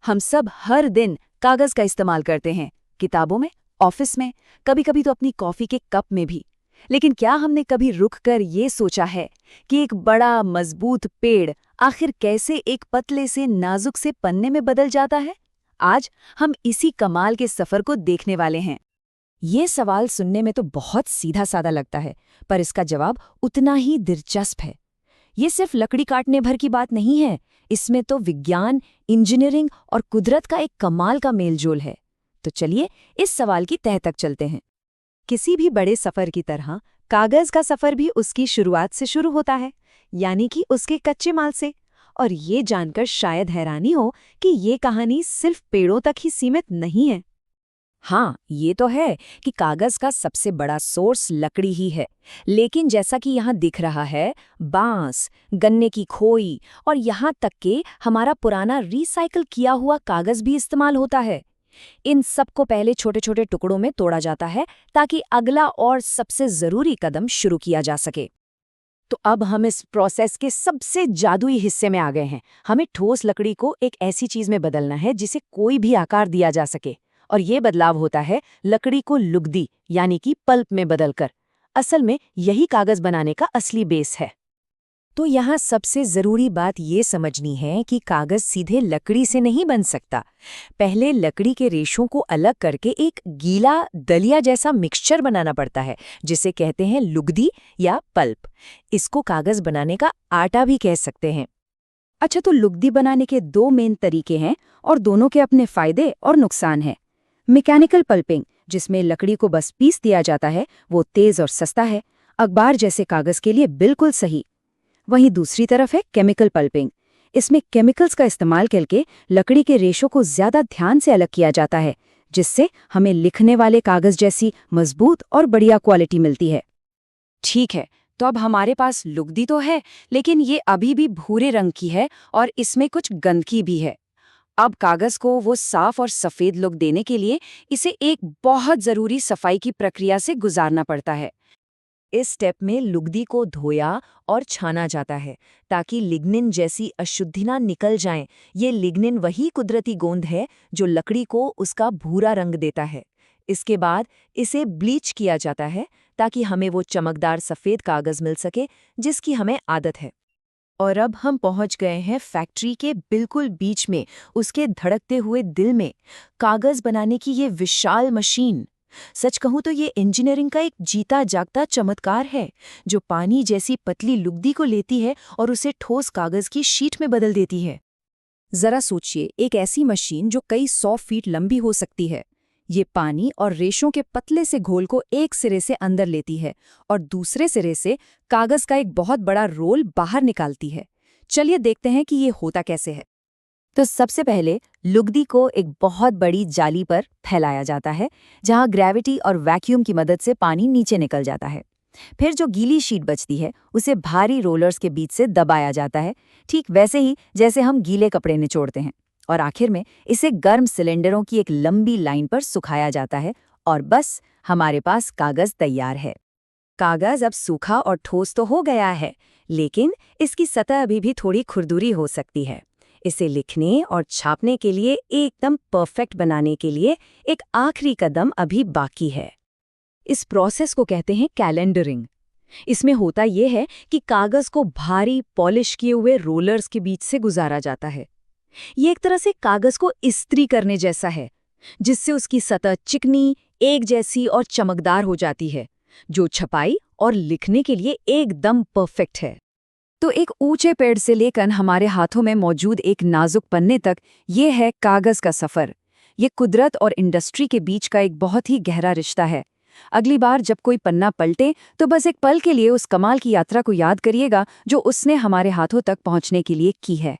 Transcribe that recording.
हम सब हर दिन कागज का इस्तेमाल करते हैं, किताबों में, ऑफिस में, कभी-कभी तो अपनी कॉफी के कप में भी। लेकिन क्या हमने कभी रुक कर ये सोचा है कि एक बड़ा मजबूत पेड़ आखिर कैसे एक पतले से नाजुक से पन्ने में बदल जाता है? आज हम इसी कमाल के सफर को देखने वाले हैं। ये सवाल सुनने में तो बहुत सीधा साधा लगता है, पर इसका जवाब उतना ही दिलचस्प है। ये सिर्फ लकड़ी काटने भर की बात नहीं है, इसमें तो विज्ञान, इंजीनियरिंग और कुदरत का एक कमाल का मेलजोल है। तो चलिए इस सवाल की तह तक चलते हैं। किसी भी बड़े सफर की तरह कागज का सफर भी उसकी शुरुआत से शुरू होता है, यानी कि उसके कच्चे माल से। और ये जानकर शायद हैरानी हो कि ये कहानी सिर्फ पेड़ों तक ही सीमित नहीं है। हाँ, ये तो है कि कागज का सबसे बड़ा सोर्स लकड़ी ही है, लेकिन जैसा कि यहाँ दिख रहा है, बांस, गन्ने की खोई और यहाँ तक कि हमारा पुराना रिसाइकल किया हुआ कागज भी इस्तेमाल होता है। इन सबको पहले छोटे छोटे टुकड़ों में तोड़ा जाता है ताकि अगला और सबसे जरूरी कदम शुरू किया जा सके। तो अब हम इस प्रोसेस के सबसे जादुई हिस्से में आ गए हैं। हमें ठोस लकड़ी को एक ऐसी चीज में बदलना है जिसे कोई भी आकार दिया जा सके। और ये बदलाव होता है लकड़ी को लुगदी यानी कि पल्प में बदलकर। असल में यही कागज बनाने का असली बेस है। तो यहाँ सबसे जरूरी बात ये समझनी है कि कागज सीधे लकड़ी से नहीं बन सकता। पहले लकड़ी के रेशों को अलग करके एक गीला दलिया जैसा मिक्सचर बनाना पड़ता है, जिसे कहते हैं लुगदी या पल्प। इसको कागज बनाने का आटा भी कह सकते हैं। अच्छा, तो लुगदी बनाने के दो मेन तरीके हैं और दोनों के अपने फायदे और नुकसान हैं। मैकेनिकल पल्पिंग, जिसमें लकड़ी को बस पीस दिया जाता है, वो तेज और सस्ता है, अखबार जैसे कागज के लिए बिल्कुल सही। वहीं दूसरी तरफ है केमिकल पल्पिंग। इसमें केमिकल्स का इस्तेमाल करके लकड़ी के रेशों को ज्यादा ध्यान से अलग किया जाता है, जिससे हमें लिखने वाले कागज जैसी मजबूत और बढ़िया क्वालिटी मिलती है। ठीक है, तो अब हमारे पास लुगदी तो है, लेकिन ये अभी भी भूरे रंग की है और इसमें कुछ गंदगी भी है। अब कागज को वो साफ और सफेद लुक देने के लिए इसे एक बहुत जरूरी सफाई की प्रक्रिया से गुजारना पड़ता है। इस स्टेप में लुगदी को धोया और छाना जाता है ताकि लिग्निन जैसी अशुद्धियां निकल जाएं। ये लिग्निन वही कुदरती गोंद है जो लकड़ी को उसका भूरा रंग देता है। इसके बाद इसे ब्लीच किया जाता है ताकि हमें वो चमकदार सफेद कागज मिल सके जिसकी हमें आदत है। और अब हम पहुंच गए हैं फैक्ट्री के बिल्कुल बीच में, उसके धड़कते हुए दिल में, कागज बनाने की ये विशाल मशीन। सच कहूं तो ये इंजीनियरिंग का एक जीता जागता चमत्कार है, जो पानी जैसी पतली लुगदी को लेती है और उसे ठोस कागज की शीट में बदल देती है। जरा सोचिए, एक ऐसी मशीन जो कई 100 फीट लंबी हो सकती है। ये पानी और रेशों के पतले से घोल को एक सिरे से अंदर लेती है और दूसरे सिरे से कागज का एक बहुत बड़ा रोल बाहर निकालती है। चलिए देखते हैं कि ये होता कैसे है। तो सबसे पहले लुगदी को एक बहुत बड़ी जाली पर फैलाया जाता है, जहां ग्रेविटी और वैक्यूम की मदद से पानी नीचे निकल जाता है। फिर जो गीली शीट बचती है उसे भारी रोलर्स के बीच से दबाया जाता है, ठीक वैसे ही जैसे हम गीले कपड़े निचोड़ते हैं। और आखिर में इसे गर्म सिलेंडरों की एक लंबी लाइन पर सुखाया जाता है और बस हमारे पास कागज तैयार है। कागज अब सूखा और ठोस तो हो गया है, लेकिन इसकी सतह अभी भी थोड़ी खुरदुरी हो सकती है। इसे लिखने और छापने के लिए एकदम परफेक्ट बनाने के लिए एक आखिरी कदम अभी बाकी है। इस प्रोसेस को कहते हैं कैलेंडरिंग। इसमें होता यह है कि कागज को भारी पॉलिश किए हुए रोलर्स के बीच से गुजारा जाता है। ये एक तरह से कागज को इस्त्री करने जैसा है, जिससे उसकी सतह चिकनी, एक जैसी और चमकदार हो जाती है, जो छपाई और लिखने के लिए एकदम परफेक्ट है। तो एक ऊंचे पेड़ से लेकर हमारे हाथों में मौजूद एक नाजुक पन्ने तक, ये है कागज का सफर। ये कुदरत और इंडस्ट्री के बीच का एक बहुत ही गहरा रिश्ता है। अगली बार जब कोई पन्ना पलटे तो बस एक पल के लिए उस कमाल की यात्रा को याद करिएगा जो उसने हमारे हाथों तक पहुंचने के लिए की है।